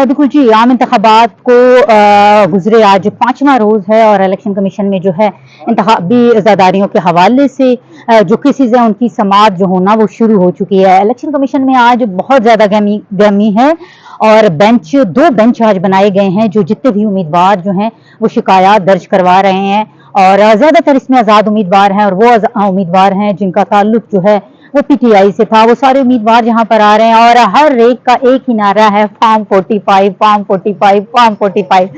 देखो जी, आम इंतखाबात को गुजरे आज 5वां रोज है और इलेक्शन कमीशन में जो है इंतखाबी अज़ादारियों के हवाले से जो केसेज हैं उनकी समाअत जो होना वो शुरू हो चुकी है। इलेक्शन कमीशन में आज बहुत ज्यादा गर्मी है और दो बेंच आज बनाए गए हैं जो जितने भी उम्मीदवार जो हैं वो शिकायत दर्ज करवा रहे हैं और ज्यादातर इसमें आजाद उम्मीदवार हैं और वो उम्मीदवार हैं जिनका ताल्लुक जो है वो पीटीआई से था। वो सारे उम्मीदवार यहाँ पर आ रहे हैं और हर एक का एक ही नारा है, फॉर्म 45, फॉर्म 45, फॉर्म 45।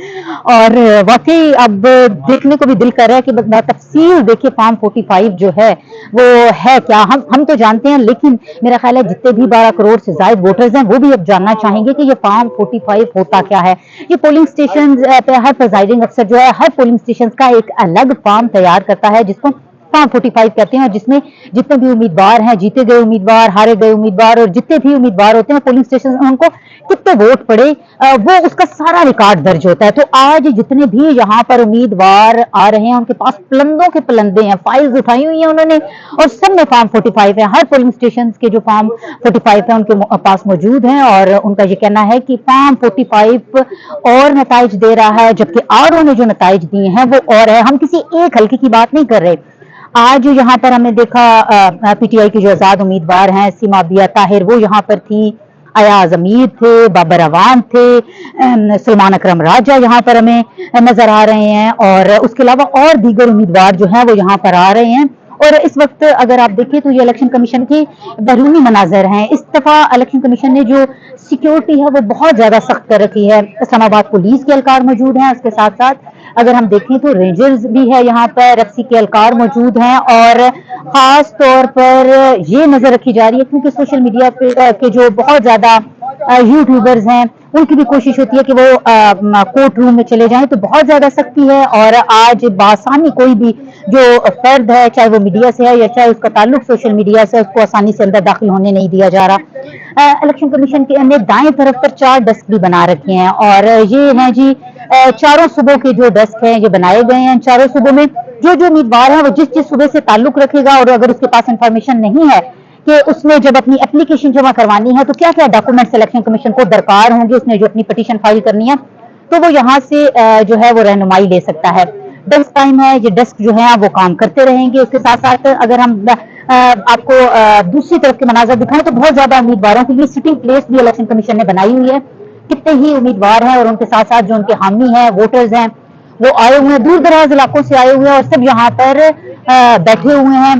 और वाकई अब देखने को भी दिल कर रहा है कि तफसील देखिए फॉर्म 45 जो है वो है क्या। हम तो जानते हैं, लेकिन मेरा ख्याल है जितने भी 12 करोड़ से ज्यादा वोटर्स हैं वो भी अब जानना चाहेंगे कि ये फॉर्म 45 होता क्या है। ये पोलिंग स्टेशन पे हर प्रिजाइडिंग अफसर जो है हर पोलिंग स्टेशन का एक अलग फॉर्म तैयार करता है जिसको फॉर्म 45 कहते हैं और जिसमें जितने भी उम्मीदवार हैं, जीते गए उम्मीदवार, हारे गए उम्मीदवार और जितने भी उम्मीदवार होते हैं पोलिंग स्टेशन में उनको कितने वोट पड़े वो उसका सारा रिकॉर्ड दर्ज होता है। तो आज जितने भी यहाँ पर उम्मीदवार आ रहे हैं उनके पास पलंदों के पलंदे हैं, फाइल्स उठाई हुई हैं उन्होंने और सब में फॉर्म 45 है। हर पोलिंग स्टेशन के जो फॉर्म 45 है उनके पास मौजूद हैं और उनका ये कहना है कि फॉर्म 45 और नताइज दे रहा है जबकि आर ने जो नताइज दिए हैं वो और है। हम किसी एक हल्के की बात नहीं कर रहे। आज यहाँ पर हमने देखा पीटीआई के जो आजाद उम्मीदवार हैं सीमा बिया ताहिर वो यहाँ पर थी, अयाज अमीर थे, बाबर अवान थे, सलमान अकरम राजा यहाँ पर हमें नजर आ रहे हैं और उसके अलावा और दीगर उम्मीदवार जो हैं वो यहाँ पर आ रहे हैं। और इस वक्त अगर आप देखें तो ये इलेक्शन कमीशन के बैरूनी मनाजर हैं। इस दफा इलेक्शन कमीशन ने जो सिक्योरिटी है वो बहुत ज्यादा सख्त कर रखी है। इस्लामाबाद पुलिस के एहलकार मौजूद हैं, उसके साथ साथ अगर हम देखें तो रेंजर्स भी है यहाँ पर, एफसी के एहलकार मौजूद हैं और खास तौर पर ये नजर रखी जा रही है क्योंकि सोशल मीडिया पे के जो बहुत ज्यादा यूट्यूबर्स हैं उनकी भी कोशिश होती है कि वो कोर्ट रूम में चले जाएं, तो बहुत ज्यादा सख्ती है और आज बासानी कोई भी जो फर्द है चाहे वो मीडिया से है या चाहे उसका ताल्लुक सोशल मीडिया से, उसको आसानी से अंदर दाखिल होने नहीं दिया जा रहा। इलेक्शन कमीशन के ने दाएं तरफ पर 4 डेस्क भी बना रखे हैं और ये हैं जी चारों सूबों के जो डेस्क हैं ये बनाए गए हैं। चारों सूबों में जो उम्मीदवार है वो जिस सूबे से ताल्लुक रखेगा और अगर उसके पास इंफॉर्मेशन नहीं है कि उसने जब अपनी एप्लीकेशन जमा करवानी है तो क्या क्या डॉक्यूमेंट्स इलेक्शन कमीशन को दरकार होंगे, उसने जो अपनी पिटीशन फाइल करनी है तो वो यहाँ से जो है वो रहनुमाई ले सकता है। डेस्क टाइम है, ये डेस्क जो है वो काम करते रहेंगे। उसके साथ साथ अगर हम आपको दूसरी तरफ के मनाजर दिखाएं तो बहुत ज्यादा उम्मीदवारों के लिए सिटिंग प्लेस भी इलेक्शन कमीशन ने बनाई हुई है। कितने ही उम्मीदवार हैं और उनके साथ साथ जो उनके हामी हैं, वोटर्स हैं, वो आए हुए हैं, दूर दराज इलाकों से आए हुए हैं और सब यहाँ पर बैठे हुए हैं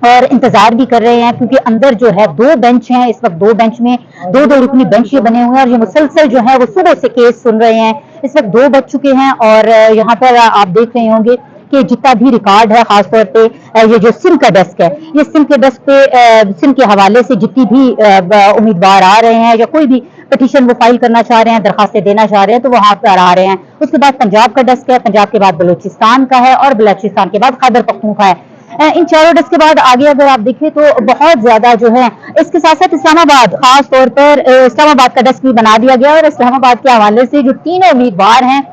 और इंतजार भी कर रहे हैं क्योंकि अंदर जो है 2 बेंच हैं। इस वक्त 2 बेंच में दो रुकनी बेंच ये बने हुए हैं और ये मुसलसल जो है वो सुबह से केस सुन रहे हैं। इस वक्त 2 बज चुके हैं और यहाँ पर आप देख रहे होंगे कि जितना भी रिकॉर्ड है, खासतौर पे ये जो सिम का डेस्क है, ये सिम के डेस्क पे सिम के हवाले से जितनी भी उम्मीदवार आ रहे हैं या कोई भी पिटीशन वो फाइल करना चाह रहे हैं, दरखास्तें देना चाह रहे हैं तो वहां पर आ रहे हैं। उसके बाद पंजाब का डेस्क है, पंजाब के बाद बलूचिस्तान का है और बलूचिस्तान के बाद खैबर पख्तूनख्वा है। इन चारों डेस्क के बाद आगे अगर आप देखें तो बहुत ज्यादा जो है, इसके साथ साथ इस्लामाबाद, खास तौर पर इस्लामाबाद का डेस्क भी बना दिया गया और इस्लामाबाद के हवाले से जो 3 उम्मीदवार हैं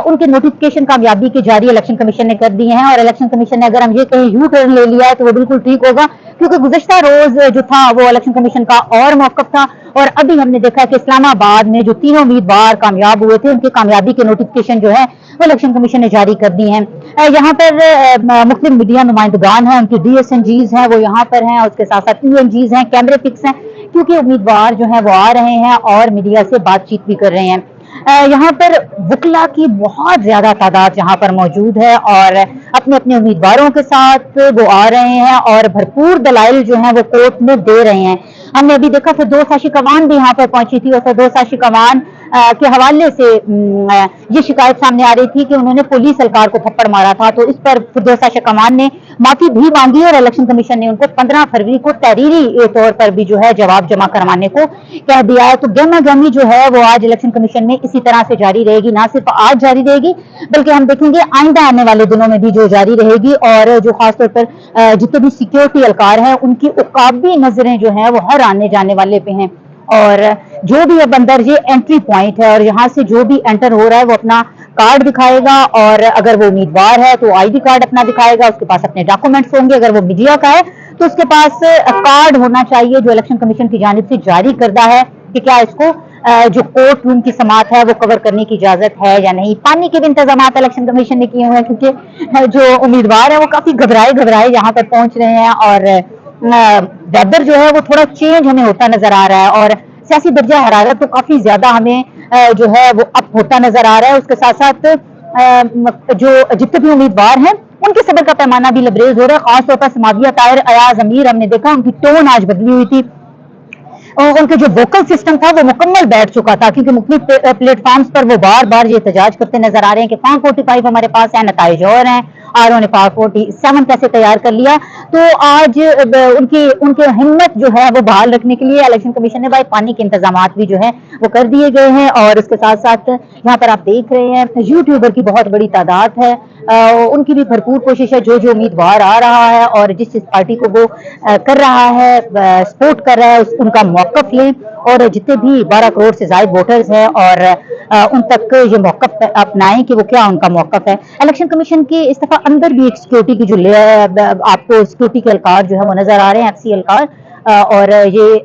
उनके नोटिफिकेशन कामयाबी के जारी इलेक्शन कमीशन ने कर दिए हैं। और इलेक्शन कमीशन ने अगर हम ये कहें यू टर्न ले लिया है तो वो बिल्कुल ठीक होगा क्योंकि गुज़श्ता रोज जो था वो इलेक्शन कमीशन का और मौकफ था और अभी हमने देखा कि इस्लामाबाद में जो 3 उम्मीदवार कामयाब हुए थे उनकी कामयाबी के नोटिफिकेशन जो है वो इलेक्शन कमीशन ने जारी कर दी हैं। यहाँ पर मुख्तलिफ मीडिया नुमाइंदगान हैं, उनकी DSNGs हैं वो यहाँ पर हैं और उसके साथ साथ UNGs हैं, कैमरे फिक्स हैं क्योंकि उम्मीदवार जो है वो आ रहे हैं और मीडिया से बातचीत भी कर रहे हैं। यहाँ पर वकला की बहुत ज्यादा तादाद यहाँ पर मौजूद है और अपने अपने उम्मीदवारों के साथ वो आ रहे हैं और भरपूर दलाइल जो हैं वो कोर्ट में दे रहे हैं। हमने अभी देखा फिरदौस हाशी कमान भी यहाँ पर पहुंची थी और फिरदौस हाशी कमान के हवाले से ये शिकायत सामने आ रही थी कि उन्होंने पुलिस एहलकार को थप्पड़ मारा था, तो इस पर फिरदौस हाशी कमान ने माफी भी मांगी और इलेक्शन कमीशन ने उनको 15 फरवरी को तहरीरी तौर पर भी जो है जवाब जमा करवाने को कह दिया है। तो गहमा गहमी जो है वो आज इलेक्शन कमीशन में इसी तरह से जारी रहेगी, ना सिर्फ आज जारी रहेगी बल्कि हम देखेंगे आइंदा आने वाले दिनों में भी जो जारी रहेगी और जो खासतौर पर जितने भी सिक्योरिटी एहलकार हैं उनकी उकाबी नजरें जो है वो हर आने जाने वाले पे हैं और जो भी अब अंदर ये एंट्री पॉइंट है और यहाँ से जो भी एंटर हो रहा है वो अपना कार्ड दिखाएगा और अगर वो उम्मीदवार है तो ID कार्ड अपना दिखाएगा, उसके पास अपने डॉक्यूमेंट्स होंगे। अगर वो मीडिया का है तो उसके पास कार्ड होना चाहिए जो इलेक्शन कमीशन की जानिब से जारी करदा है کہ کیا اس کو جو کورٹ روم کی سماعت ہے وہ کور کرنے کی اجازت ہے یا نہیں. پانی کے بھی انتظامات الیکشن کمیشن نے کیے ہوئے ہیں کیونکہ جو امیدوار ہیں وہ کافی گھبرائے یہاں پر پہنچ رہے ہیں, اور ویدر جو ہے وہ تھوڑا چینج ہمیں ہوتا نظر آ رہا ہے, اور سیاسی درجہ حرارت تو کافی زیادہ ہمیں جو ہے وہ اب ہوتا نظر آ رہا ہے. اس کے ساتھ ساتھ جو جتنے بھی امیدوار ہیں ان کے صبر کا پیمانہ بھی لبریز ہو رہا ہے. خاص طور پر سماویہ طاہر ایاز امیر, ہم نے دیکھا ان کی ٹون آج بدلی ہوئی تھی, اور ان کے جو ووکل سسٹم تھا وہ مکمل بیٹھ چکا تھا, کیونکہ مختلف پلیٹ فارمز پر وہ بار بار یہ احتجاج کرتے نظر آ رہے ہیں کہ 545 ہمارے پاس ہے, نتائج اور ہیں, اور انہوں نے 547 کیسے تیار کر لیا. تو آج ان کی ہمت جو ہے وہ بحال رکھنے کے لیے الیکشن کمیشن نے بھائی پانی کے انتظامات بھی جو ہے وہ کر دیے گئے ہیں. اور اس کے ساتھ ساتھ یہاں پر آپ دیکھ رہے ہیں یوٹیوبر کی بہت بڑی تعداد ہے, ان کی بھی بھرپور کوشش ہے, جو امیدوار آ رہا ہے اور جس پارٹی کو وہ کر رہا ہے سپورٹ کر رہا ہے ان کا موقف لیں, اور جتنے بھی 12 کروڑ سے زائد ووٹرز ہیں اور ان تک یہ موقف اپنائیں کہ وہ کیا ان کا موقف ہے. الیکشن کمیشن کی اس دفعہ اندر بھی ایک سیکورٹی کی جو آپ کو سیکورٹی کے اہلکار جو ہے وہ نظر آ رہے ہیں, FC اہلکار, اور یہ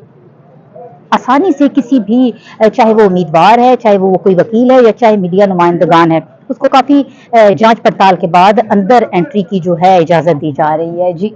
آسانی سے کسی بھی چاہے وہ امیدوار ہے, چاہے وہ کوئی وکیل ہے, یا چاہے میڈیا نمائندگان ہے, اس کو کافی جانچ پڑتال کے بعد اندر انٹری کی جو ہے اجازت دی جا رہی ہے. جی